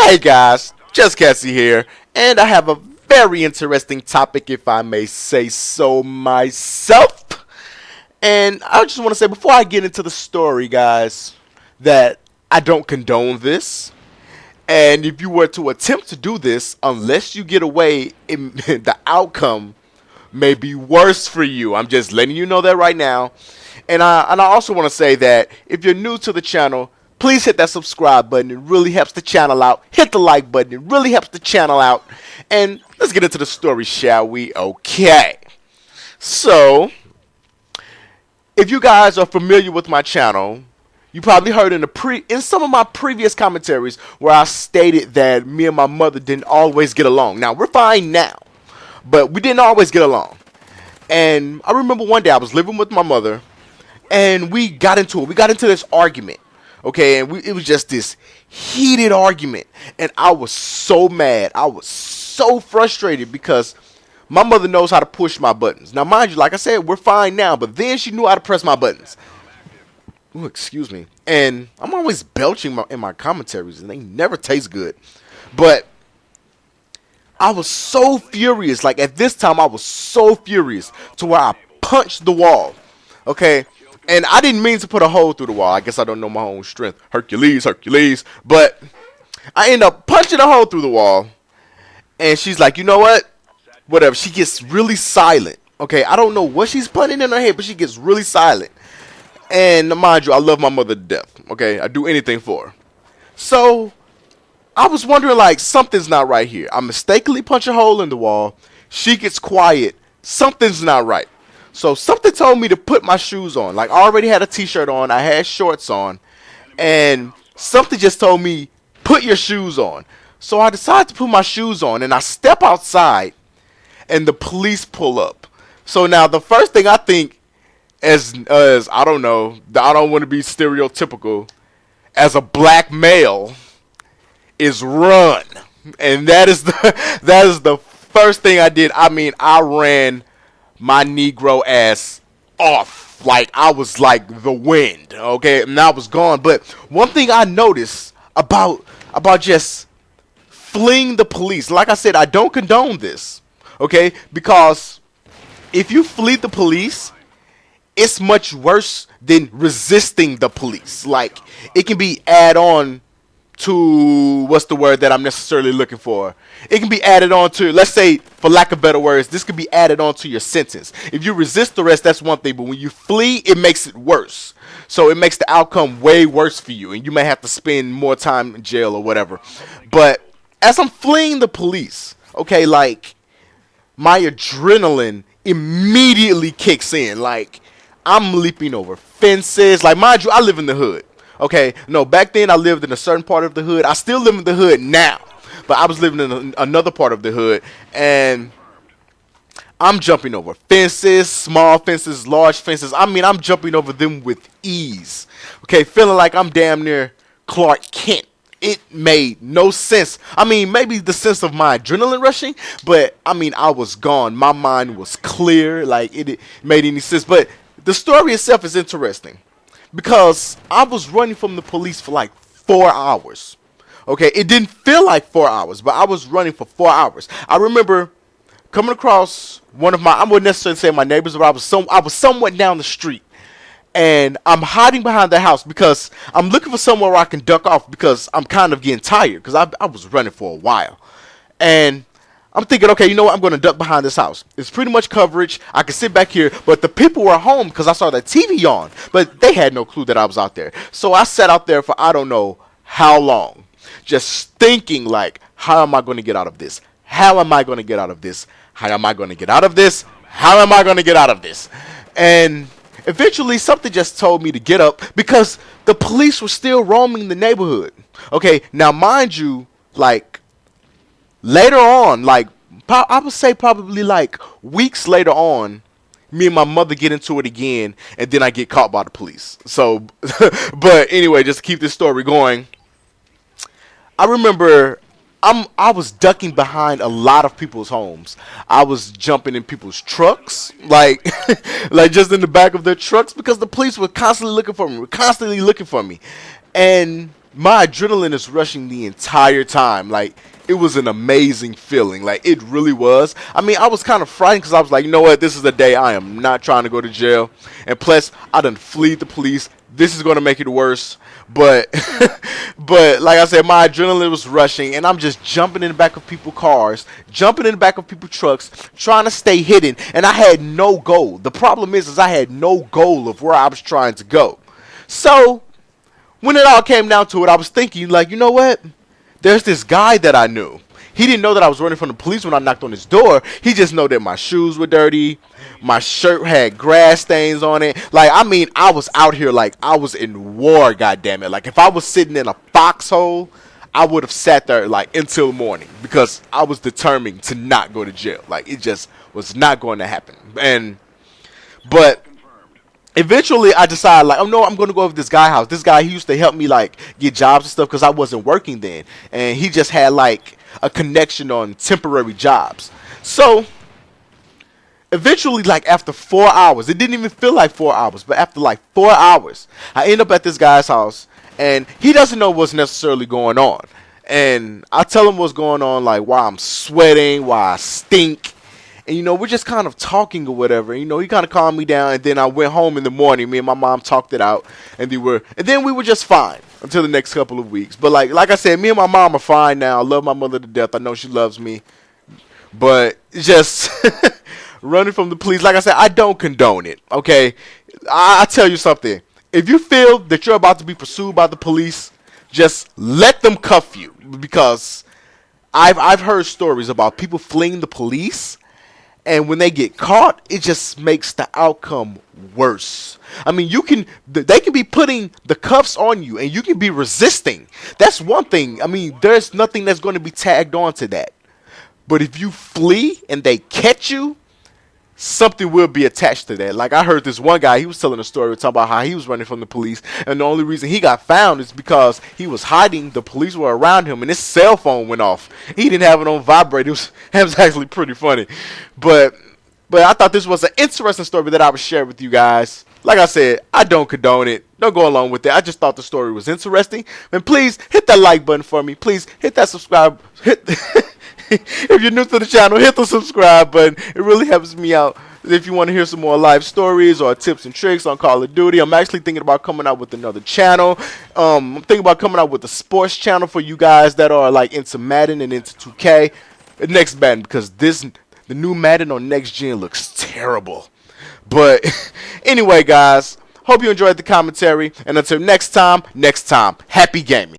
Hey guys, just Cassie here, and I have a very interesting topic, if I may say so myself. And I just want to say before I get into the story, guys, that I don't condone this. And if you were to attempt to do this, unless you get away, the outcome may be worse for you. I'm just letting you know that right now. And I also want to say that if you're new to the channel, please hit that subscribe button. It really helps the channel out. Hit the like button. It really helps the channel out. And let's get into the story, shall we? Okay. So, if you guys are familiar with my channel, you probably heard in some of my previous commentaries where I stated that me and my mother didn't always get along. Now, we're fine now, but we didn't always get along. And I remember one day I was living with my mother, and we got into it. We got into this argument. Okay, and it was just this heated argument, and I was so mad. I was so frustrated because my mother knows how to push my buttons. Now, mind you, like I said, we're fine now, but then she knew how to press my buttons. Ooh, excuse me. And I'm always belching in my commentaries, and they never taste good. But I was so furious. Like, at this time, I was so furious to where I punched the wall. Okay? And I didn't mean to put a hole through the wall. I guess I don't know my own strength. Hercules. But I end up punching a hole through the wall. And she's like, you know what? Whatever. She gets really silent. Okay, I don't know what she's putting in her head, but she gets really silent. And mind you, I love my mother to death. Okay, I do anything for her. So I was wondering, like, something's not right here. I mistakenly punch a hole in the wall. She gets quiet. Something's not right. So something told me to put my shoes on. Like, I already had a t-shirt on. I had shorts on. And something just told me, put your shoes on. So I decided to put my shoes on. And I step outside. And the police pull up. So now the first thing I think as I don't know. I don't want to be stereotypical. As a black male. Is run. And that is the first thing I did. I mean, I ran my Negro ass off. Like, I was like the wind, okay, and I was gone. But one thing I noticed about just fleeing the police, like I said, I don't condone this, okay, because if you flee the police, it's much worse than resisting the police. Like, it can be add on to, what's the word that I'm necessarily looking for? It can be added on to, let's say, for lack of better words, this could be added on to your sentence. If you resist arrest, that's one thing, but when you flee, it makes it worse. So it makes the outcome way worse for you, and you may have to spend more time in jail or whatever. But as I'm fleeing the police, okay, like, my adrenaline immediately kicks in. Like, I'm leaping over fences. Like, mind you, I live in the hood. Okay, no, back then I lived in a certain part of the hood. I still live in the hood now, but I was living in another part of the hood, and I'm jumping over fences, small fences, large fences. I mean, I'm jumping over them with ease. Okay, feeling like I'm damn near Clark Kent. It made no sense. I mean, maybe the sense of my adrenaline rushing, but I mean, I was gone. My mind was clear, like it made any sense. But the story itself is interesting. Because I was running from the police for like 4 hours. Okay, it didn't feel like 4 hours, but I was running for 4 hours. I remember coming across one of my, I wouldn't necessarily say my neighbors, but I was somewhat down the street. And I'm hiding behind the house because I'm looking for somewhere where I can duck off because I'm kind of getting tired because I was running for a while. And I'm thinking, okay, you know what? I'm going to duck behind this house. It's pretty much coverage. I can sit back here. But the people were home because I saw the TV on. But they had no clue that I was out there. So I sat out there for I don't know how long. Just thinking like, how am I going to get out of this? How am I going to get out of this? How am I going to get out of this? How am I going to get out of this? And eventually something just told me to get up because the police were still roaming the neighborhood. Okay, now mind you, like, later on, like, I would say probably like weeks later on, me and my mother get into it again, and then I get caught by the police. So, but anyway, just to keep this story going, I remember I was ducking behind a lot of people's homes. I was jumping in people's trucks, like, like just in the back of their trucks, because the police were constantly looking for me, and my adrenaline is rushing the entire time. Like, it was an amazing feeling. Like, it really was. I mean, I was kind of frightened because I was like, you know what? This is the day I am not trying to go to jail. And plus, I done fleed the police. This is going to make it worse. But, but like I said, my adrenaline was rushing, and I'm just jumping in the back of people's cars, jumping in the back of people's trucks, trying to stay hidden. And I had no goal. The problem is I had no goal of where I was trying to go. So, when it all came down to it, I was thinking, like, you know what? There's this guy that I knew. He didn't know that I was running from the police when I knocked on his door. He just know that my shoes were dirty. My shirt had grass stains on it. Like, I mean, I was out here like I was in war, goddammit. Like, if I was sitting in a foxhole, I would have sat there, like, until morning. Because I was determined to not go to jail. Like, it just was not going to happen. But eventually, I decided, like, oh, no, I'm going to go over to this guy's house. This guy, he used to help me, like, get jobs and stuff because I wasn't working then. And he just had, like, a connection on temporary jobs. So, eventually, like, after 4 hours, it didn't even feel like 4 hours, but after, like, 4 hours, I end up at this guy's house, and he doesn't know what's necessarily going on. And I tell him what's going on, like, why I'm sweating, why I stink. And, you know, we're just kind of talking or whatever. You know, he kind of calmed me down, and then I went home in the morning. Me and my mom talked it out, and then we were just fine until the next couple of weeks. But like I said, me and my mom are fine now. I love my mother to death. I know she loves me. But just running from the police, like I said, I don't condone it, okay? I tell you something. If you feel that you're about to be pursued by the police, just let them cuff you. Because I've heard stories about people fleeing the police, and when they get caught, it just makes the outcome worse. I mean, they can be putting the cuffs on you, and you can be resisting. That's one thing. I mean, there's nothing that's going to be tagged on to that. But if you flee and they catch you, something will be attached to that. Like, I heard this one guy, he was telling a story talking about how he was running from the police, and the only reason he got found is because he was hiding. The police were around him, and his cell phone went off. He didn't have it on vibrate. It was actually pretty funny. But I thought this was an interesting story that I would share with you guys. Like I said, I don't condone it. Don't go along with it. I just thought the story was interesting. And please hit that like button for me. Please hit that subscribe. If you're new to the channel, hit the subscribe button. It really helps me out. If you want to hear some more live stories or tips and tricks on Call of Duty, I'm actually thinking about coming out with another channel. I'm thinking about coming out with a sports channel for you guys that are like into Madden and into 2K. Next Madden, because the new Madden on next gen looks terrible. But anyway, guys, hope you enjoyed the commentary. And until next time, happy gaming.